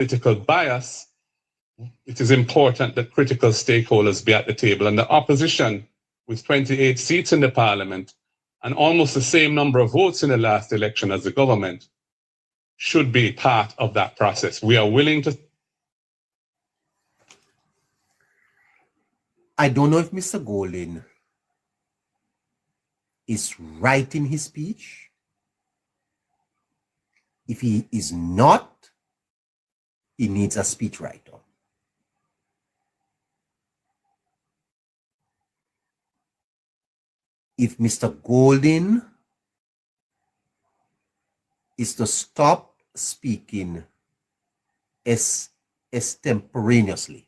political bias, it is important that critical stakeholders be at the table. And the opposition, with 28 seats in the parliament and almost the same number of votes in the last election as the government, should be part of that process. We are willing to. I don't know if Mr. Golding is right in his speech. If he is not, he needs a speechwriter. If Mr. Golding is to stop speaking extemporaneously,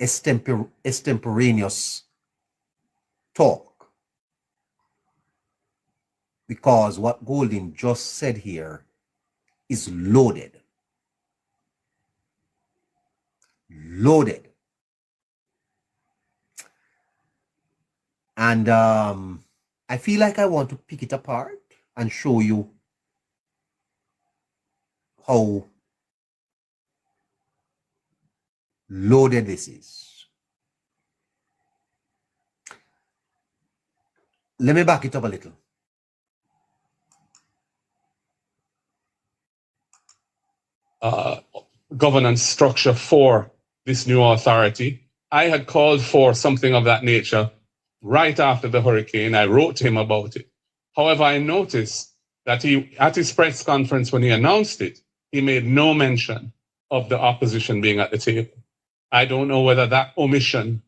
extemporaneous talk, because what Golding just said here is loaded. Loaded. And I feel like I want to pick it apart and show you how loaded this is. Let me back it up a little. Governance structure for this new authority. I had called for something of that nature right after the hurricane. I wrote to him about it. However, I noticed that he, at his press conference when he announced it, he made no mention of the opposition being at the table. I don't know whether that omission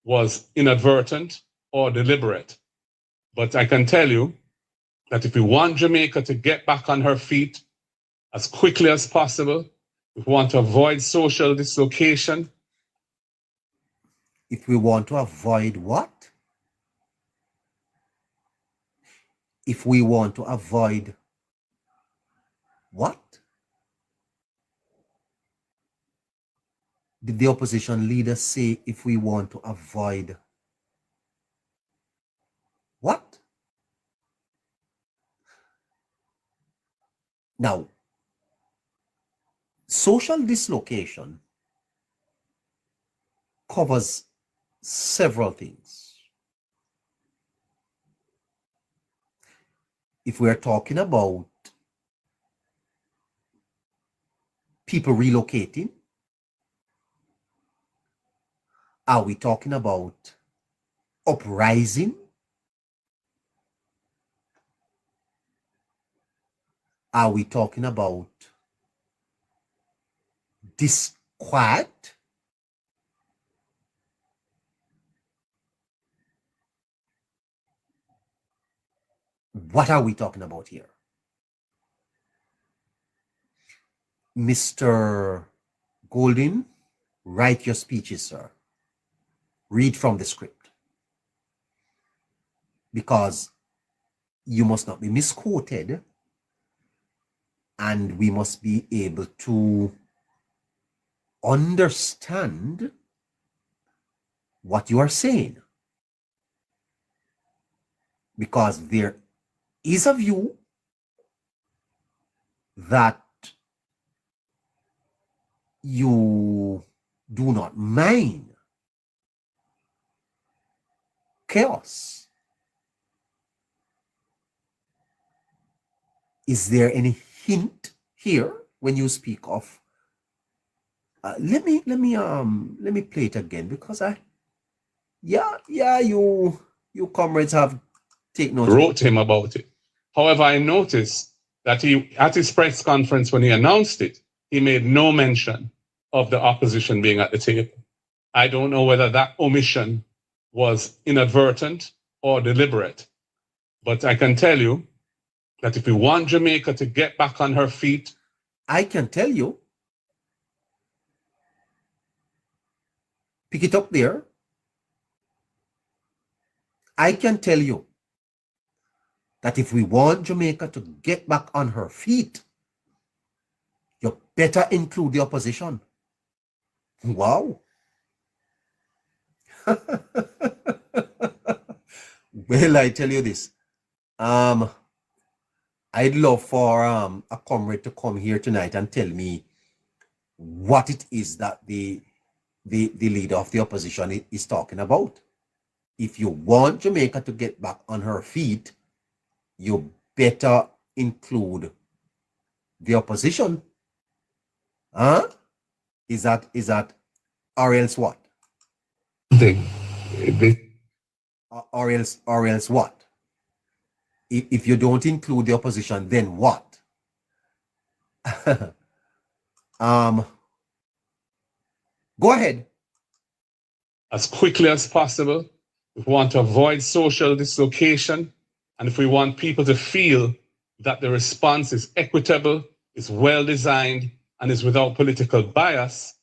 was inadvertent or deliberate, but I can tell you that if we want Jamaica to get back on her feet as quickly as possible, if we want to avoid social dislocation. If we want to avoid what? If we want to avoid what? Did the opposition leader say if we want to avoid what? Now, social dislocation covers several things. If we're talking about people relocating, are we talking about uprising? Are we talking about disquiet? What are we talking about here? Mr. Golding, write your speeches, sir. Read from the script. Because you must not be misquoted, and we must be able to understand what you are saying. Because there is a view that you do not mind chaos. Is there any hint here when you speak of? Let me play it again, because you comrades have taken note. Wrote to him about it. However, I noticed that he, at his press conference when he announced it, he made no mention of the opposition being at the table. I don't know whether that omission was inadvertent or deliberate, but I can tell you that if we want Jamaica to get back on her feet, I can tell you, pick it up there. I can tell you that if we want Jamaica to get back on her feet, you better include the opposition. Wow. Well, I tell you this. I'd love for a comrade to come here tonight and tell me what it is that the leader of the opposition is talking about. If you want Jamaica to get back on her feet, you better include the opposition. Huh? Is that or else what? Or else what? If you don't include the opposition, then what? Go ahead. As quickly as possible. We want to avoid social dislocation. And if we want people to feel that the response is equitable, is well designed, and is without political bias,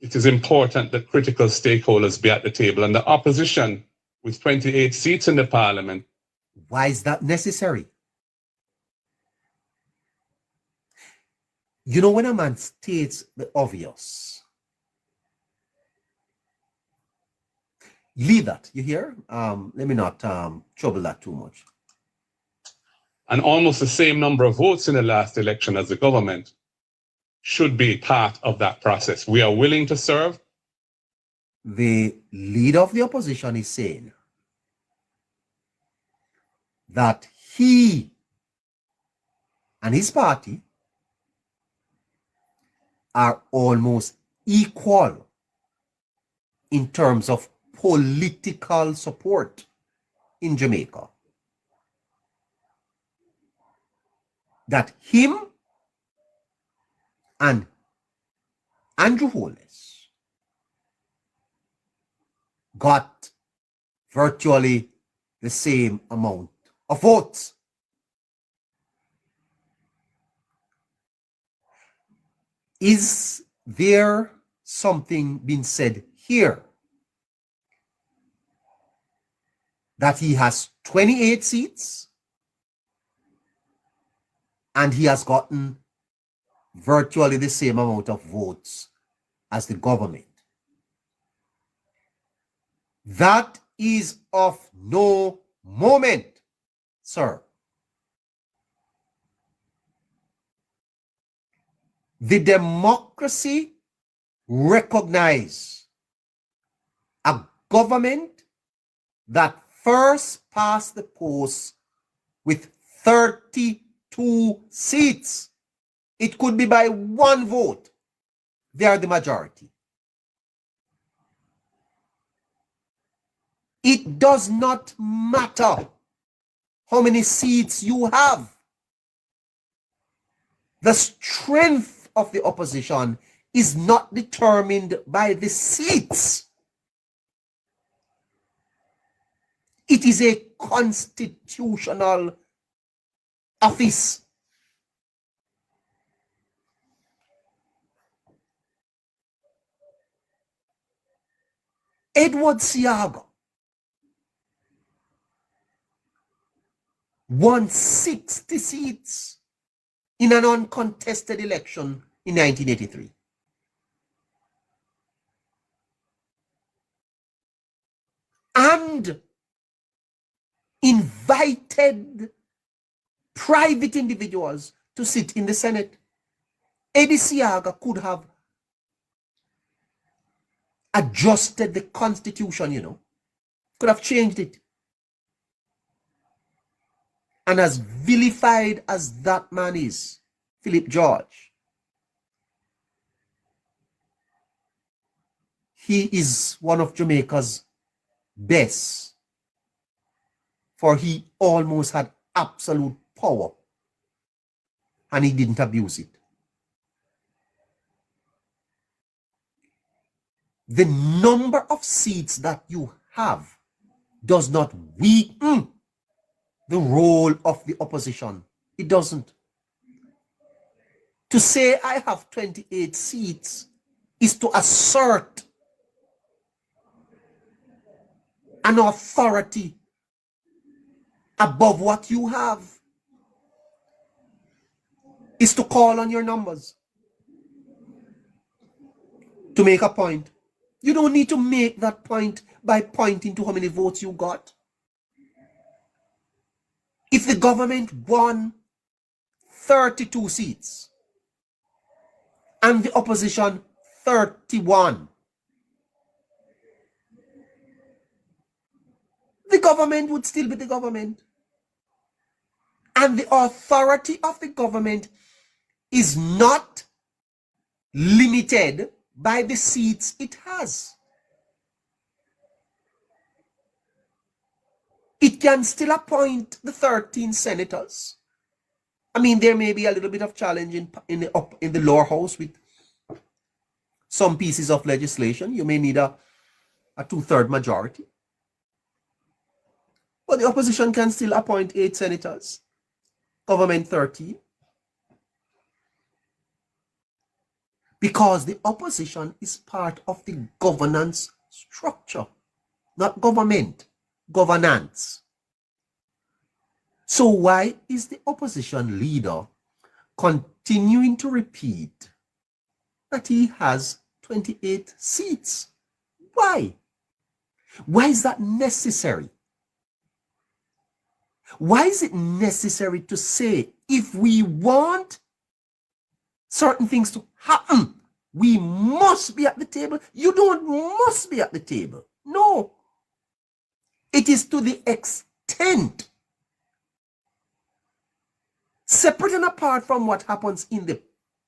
it is important that critical stakeholders be at the table. And the opposition, with 28 seats in the parliament. Why is that necessary? You know, when a man states the obvious, leave that, you hear? Let me not trouble that too much. And almost the same number of votes in the last election as the government should be part of that process. We are willing to serve. The leader of the opposition is saying that he and his party are almost equal in terms of political support in Jamaica. That him and Andrew Holness got virtually the same amount of votes. Is there something being said here that he has 28 seats and he has gotten virtually the same amount of votes as the government? That is of no moment, sir. The democracy recognizes a government that first passed the post with 32 seats. It could be by one vote. They are the majority. It does not matter how many seats you have. The strength of the opposition is not determined by the seats. It is a constitutional office. Edward Seaga won 60 seats in an uncontested election in 1983. And invited private individuals to sit in the Senate. Eddie Seaga could have adjusted the Constitution, you know, could have changed it. And as vilified as that man is, Philip George, he is one of Jamaica's best, for he almost had absolute power and he didn't abuse it. The number of seats that you have does not weaken the role of the opposition. It doesn't. To say I have 28 seats is to assert an authority above what you have. Is to call on your numbers to make a point. You don't need to make that point by pointing to how many votes you got. If the government won 32 seats and the opposition 31. The government would still be the government. And the authority of the government is not limited by the seats it has. It can still appoint the 13 senators. I mean, there may be a little bit of challenge in the lower house with some pieces of legislation. You may need a 2/3 majority. But the opposition can still appoint 8 senators, government 13. Because the opposition is part of the governance structure, not government, governance. So why is the opposition leader continuing to repeat that he has 28 seats? Why? Why is that necessary? Why is it necessary to say if we want certain things to happen, we must be at the table? You don't must be at the table. No. It is to the extent, separate and apart from what happens in the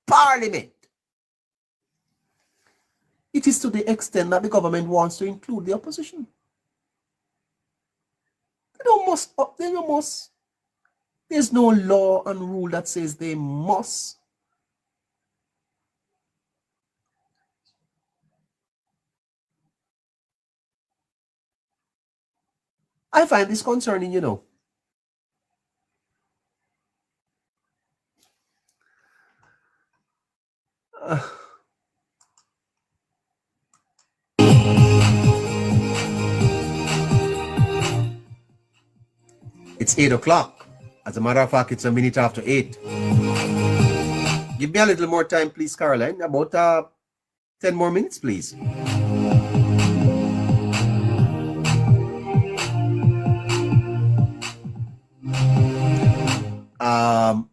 parliament, it is to the extent that the government wants to include the opposition. They don't must. There's no law and rule that says they must. I find this concerning, you know. It's 8 o'clock. As a matter of fact, it's a minute after 8. Give me a little more time, please, Caroline. About 10 more minutes, please.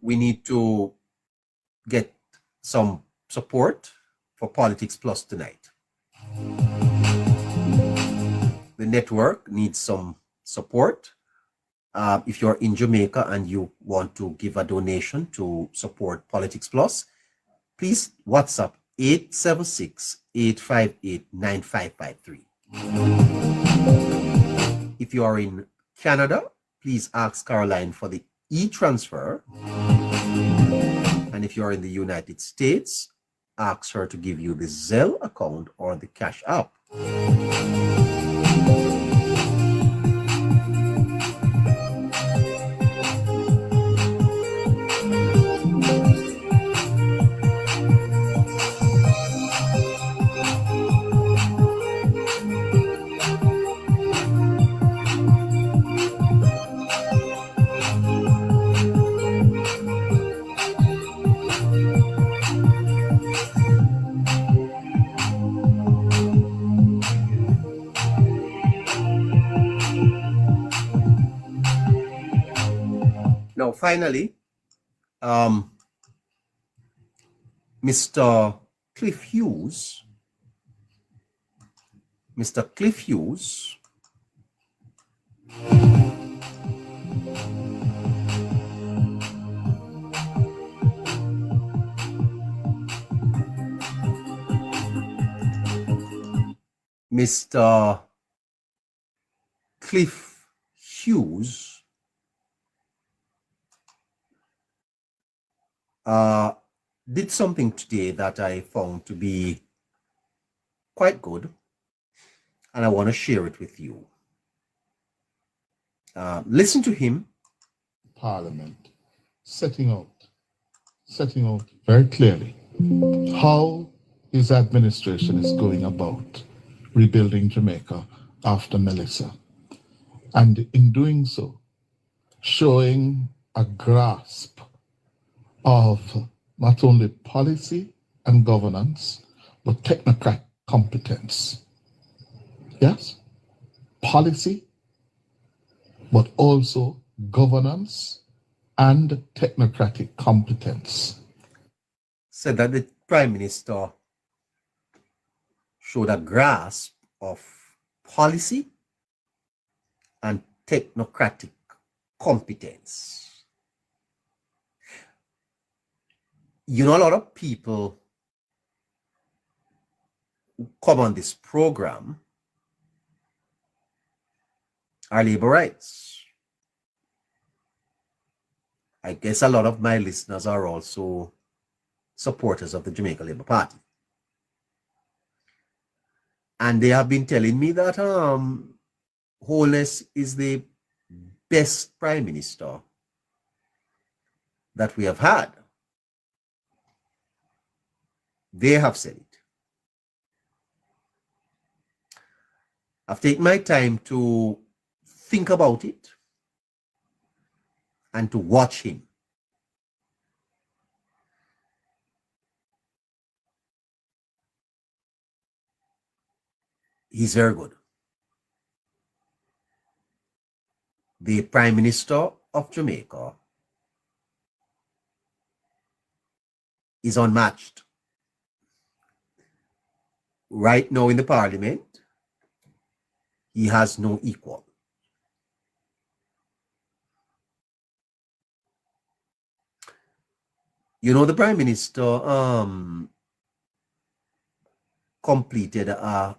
We need to get some support for Politics Plus tonight. The network needs some support. If you're in Jamaica and you want to give a donation to support Politics Plus, please WhatsApp 876-858-9553. If you are in Canada, please ask Caroline for the e-transfer. And if you are in the United States, ask her to give you the Zelle account or the Cash App. Now, finally, Mr. Cliff Hughes, Mr. Cliff Hughes did something today that I found to be quite good, and I want to share it with you. Listen to him. Parliament setting out very clearly how his administration is going about rebuilding Jamaica after Melissa, and in doing so, showing a grasp of not only policy and governance, but technocrat competence. Yes, policy, but also governance and technocratic competence. Said that the Prime Minister showed a grasp of policy and technocratic competence. You know, a lot of people who come on this program are labor rights. I guess a lot of my listeners are also supporters of the Jamaica Labour Party. And they have been telling me that Holness is the best Prime Minister that we have had. They have said it. I've taken my time to think about it and to watch him. He's very good. The Prime Minister of Jamaica is unmatched. Right now in the Parliament, he has no equal. You know, the Prime Minister completed a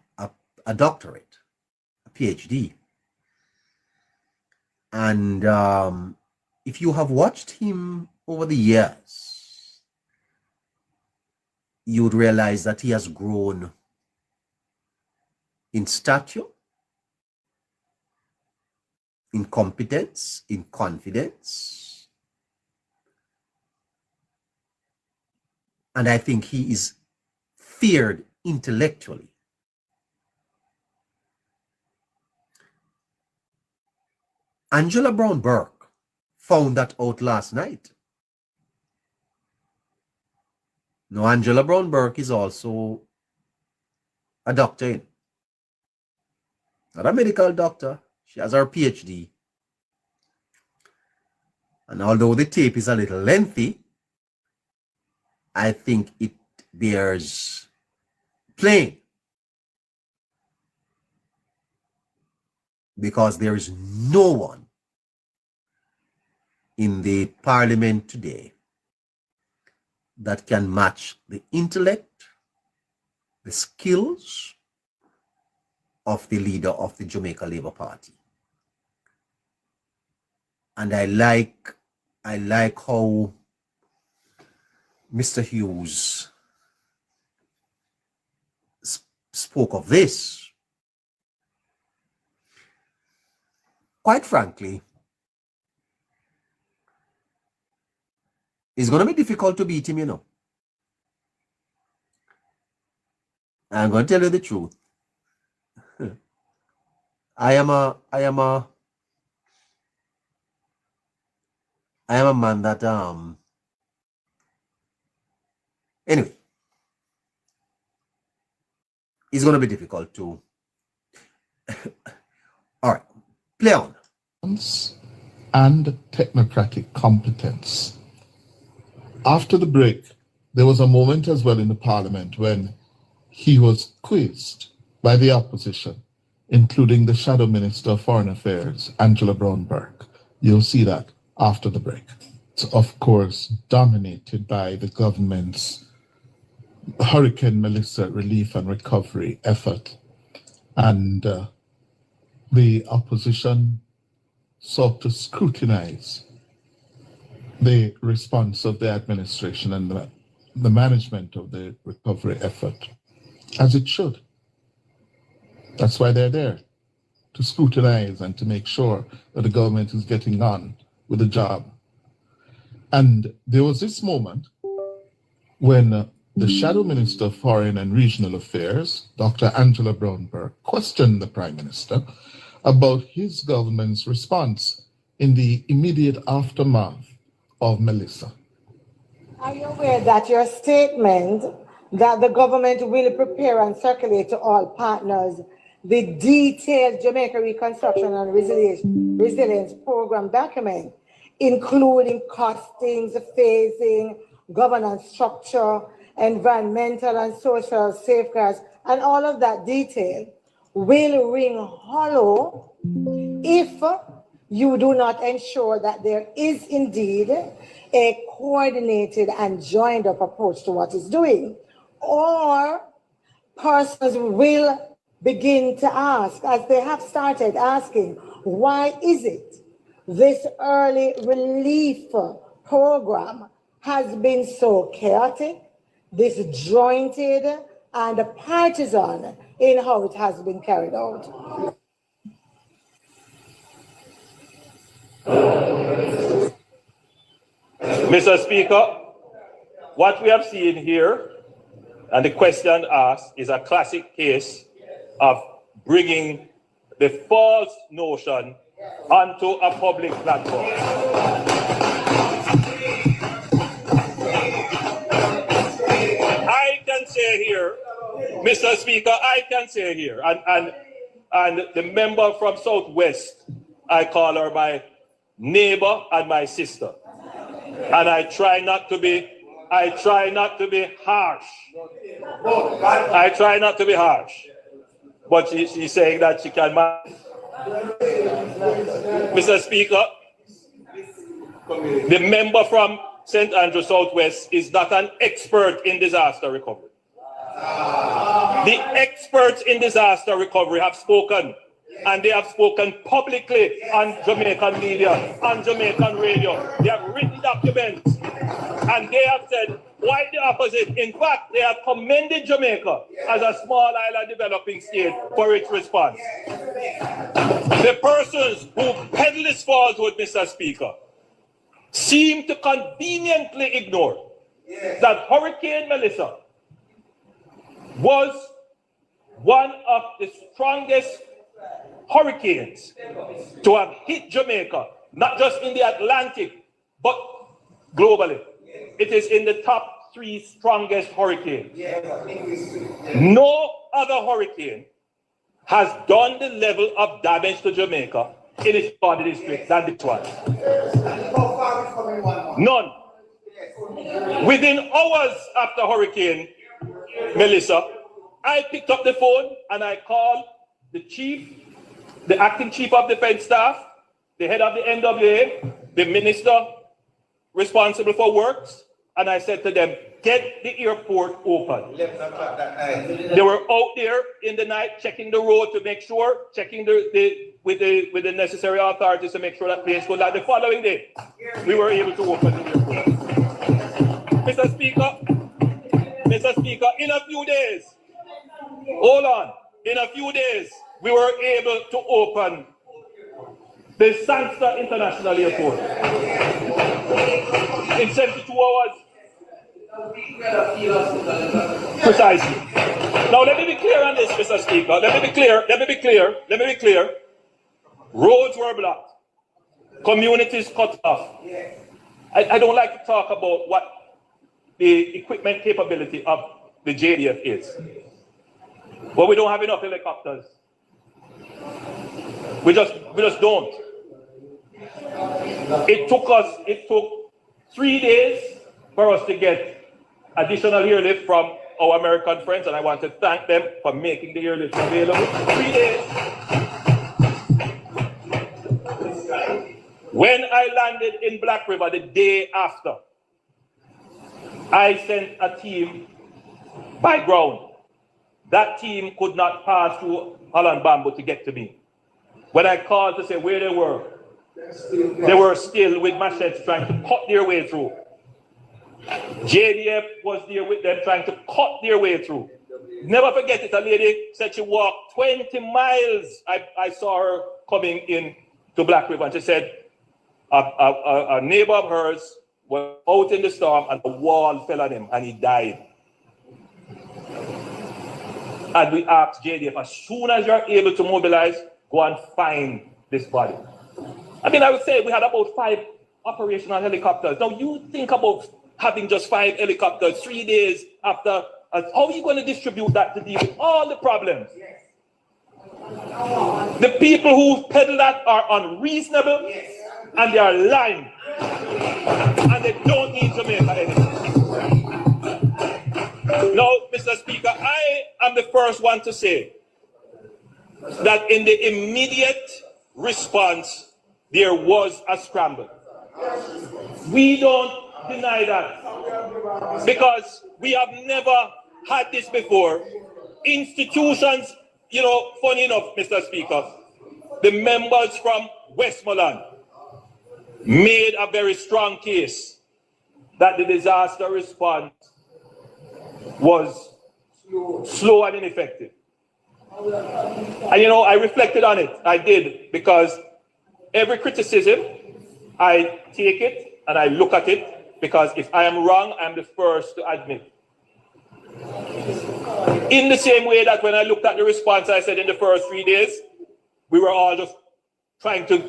doctorate, a PhD. And if you have watched him over the years, you would realize that he has grown in stature, in competence, in confidence. And I think he is feared intellectually. Angela Brown Burke found that out last night. Now, Angela Brown Burke is also a doctor, not a medical doctor. She has her PhD. And although the tape is a little lengthy, I think it bears playing. Because there is no one in the Parliament today that can match the intellect, the skills of the leader of the Jamaica Labour Party. And I like how Mr. Hughes spoke of this. Quite frankly, it's going to be difficult to beat him, you know. I'm going to tell you the truth. I am a man that anyway, it's going to be difficult to all right, play on. And technocratic competence. After the break, there was a moment as well in the Parliament when he was quizzed by the opposition, including the Shadow Minister of Foreign Affairs, Angela Brown Burke. You'll see that after the break. It's, of course, dominated by the government's Hurricane Melissa relief and recovery effort. And the opposition sought to scrutinize the response of the administration and the management of the recovery effort, as it should. That's why they're there, to scrutinize and to make sure that the government is getting on with the job. And there was this moment when the Shadow Minister of Foreign and Regional Affairs, Dr. Angela Brown Burke, questioned the Prime Minister about his government's response in the immediate aftermath of Melissa. Are you aware that your statement that the government will prepare and circulate to all partners the detailed Jamaica Reconstruction and Resilience Program document including costings, phasing, governance structure, environmental and social safeguards, and all of that detail will ring hollow if you do not ensure that there is indeed a coordinated and joined up approach to what it's doing. Or persons will begin to ask, as they have started asking, why is it this early relief program has been so chaotic, disjointed, and partisan in how it has been carried out? Mr. Speaker, what we have seen here and the question asked is a classic case of bringing the false notion onto a public platform. I can say here, Mr. Speaker, I can say here, and the member from Southwest, I call her my neighbor and my sister. And I try not to be harsh. I try not to be harsh. But she's saying that she can manage. Mr. Speaker, the member from St. Andrew Southwest is not an expert in disaster recovery. The experts in disaster recovery have spoken, and they have spoken publicly on Jamaican media, on Jamaican radio. They have written documents, and they have said quite the opposite. In fact, they have commended Jamaica as a small island developing state for its response. The persons who peddle this falsehood, Mr. Speaker, seem to conveniently ignore that Hurricane Melissa was one of the strongest hurricanes to have hit Jamaica, not just in the Atlantic, but globally. It is in the top 3 strongest hurricanes. No other hurricane has done the level of damage to Jamaica in its body district than this one. None. Within hours after Hurricane Melissa, I picked up the phone and I called the acting chief of defense staff, the head of the NWA, the minister responsible for works, and I said to them, get the airport open. They were out there in the night checking the road to make sure, checking with the necessary authorities to make sure that planes could land. The following day, we were able to open the airport. Mr. Speaker, in a few days, hold on, in a few days, we were able to open the Sangster International Airport. In 72 hours. Precisely. Now let me be clear on this, Mr. Speaker. Let me be clear. Roads were blocked. Communities cut off. I don't like to talk about what the equipment capability of the JDF is. But we don't have enough helicopters. We just don't. It took 3 days for us to get additional airlift from our American friends, and I want to thank them for making the airlift available. 3 days. When I landed in Black River the day after, I sent a team by ground. That team could not pass through Holland Bamboo to get to me. When I called to say where they were still with machetes trying to cut their way through. JDF was there with them trying to cut their way through. Never forget it, a lady said she walked 20 miles. I saw her coming in to Black River, and she said a neighbor of hers was out in the storm and the wall fell on him and he died. And we asked JDF, as soon as you're able to mobilize, go and find this body. I mean, I would say we had about 5 operational helicopters. Now you think about having just 5 helicopters 3 days after. How are you going to distribute that to deal with all the problems? The people who peddle that are unreasonable. and they are lying. And they don't need Jamaica anymore. Now, Mr. Speaker, I am the first one to say that in the immediate response, there was a scramble. We don't deny that because we have never had this before. Institutions, funny enough, Mr. Speaker, the members from Westmoreland made a very strong case that the disaster response was slow and ineffective. And I reflected on it. I did, because every criticism, I take it and I look at it, because if I am wrong, I'm the first to admit. In the same way that when I looked at the response, I said in the first 3 days, we were all just trying to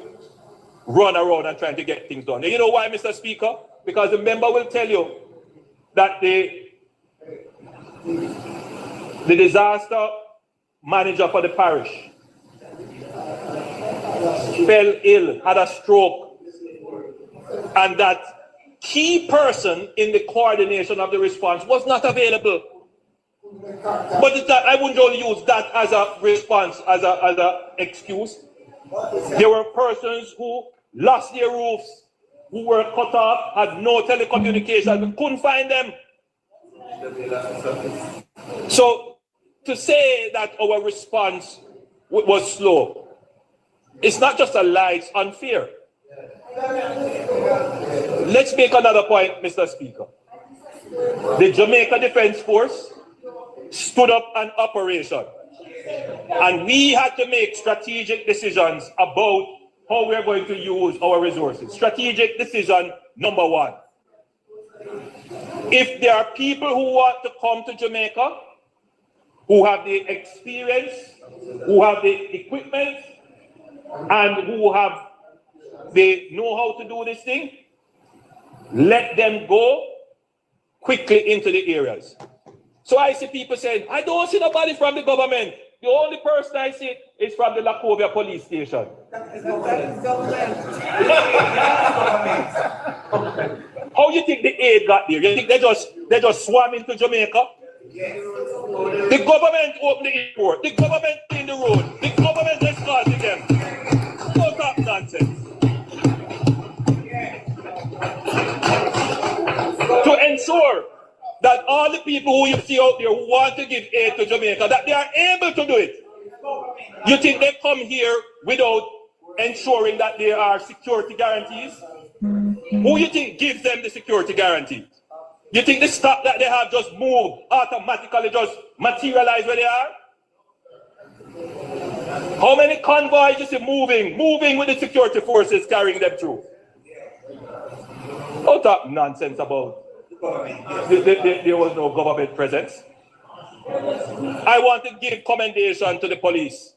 run around and trying to get things done. And you know why, Mr. Speaker? Because the member will tell you that the disaster manager for the parish fell ill, had a stroke, and that key person in the coordination of the response was not available. But I wouldn't only use that as a response, as an excuse. There were persons who lost their roofs, who were cut off, had no telecommunications, we couldn't find them. So to say that our response was slow, it's not just a lie, it's unfair. Let's make another point, Mr. Speaker. The Jamaica Defence Force stood up an operation, and we had to make strategic decisions about how we are going to use our resources. Strategic decision number one. If there are people who want to come to Jamaica, who have the experience, who have the equipment, and who have the know-how to do this thing, let them go quickly into the areas. So I see people saying, I don't see nobody from the government. The only person I see is from the Lacovia police station. How you think the aid got there? You think they just swam into Jamaica? Yes. The government opened the airport. The government cleaned the road. The government escorted them. Don't talk nonsense. To ensure that all the people who you see out there who want to give aid to Jamaica, that they are able to do it. You think they come here without ensuring that there are security guarantees? Who you think gives them the security guarantee? You think the stock that they have just move automatically, just materialize where they are? How many convoys you see moving with the security forces carrying them through? Don't talk nonsense about there was no government presence. I want to give commendation to the police.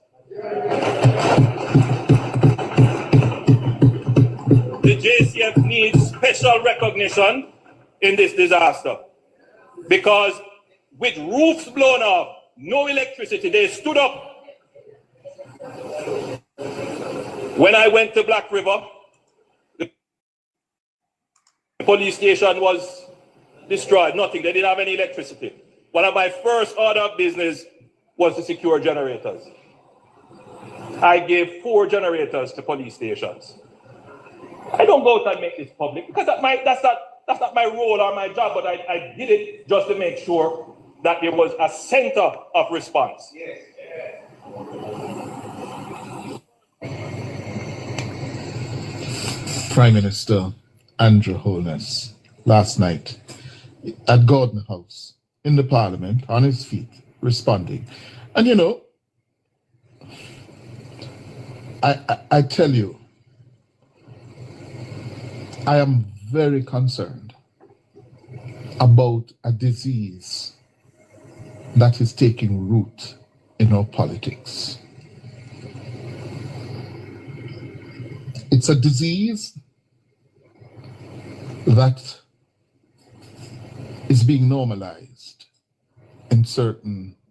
The JCF needs special recognition in this disaster, because with roofs blown off, no electricity, they stood up. When I went to Black River, the police station was destroyed, nothing, they didn't have any electricity. One of my first order of business was to secure generators. I gave 4 generators to police stations. I don't go out and make this public because that's not my role or my job, but I did it just to make sure that there was a center of response. Yes. Prime Minister Andrew Holness last night at Gordon House in the Parliament on his feet responding. And I tell you, I am very concerned about a disease that is taking root in our politics. It's a disease that is being normalized in certain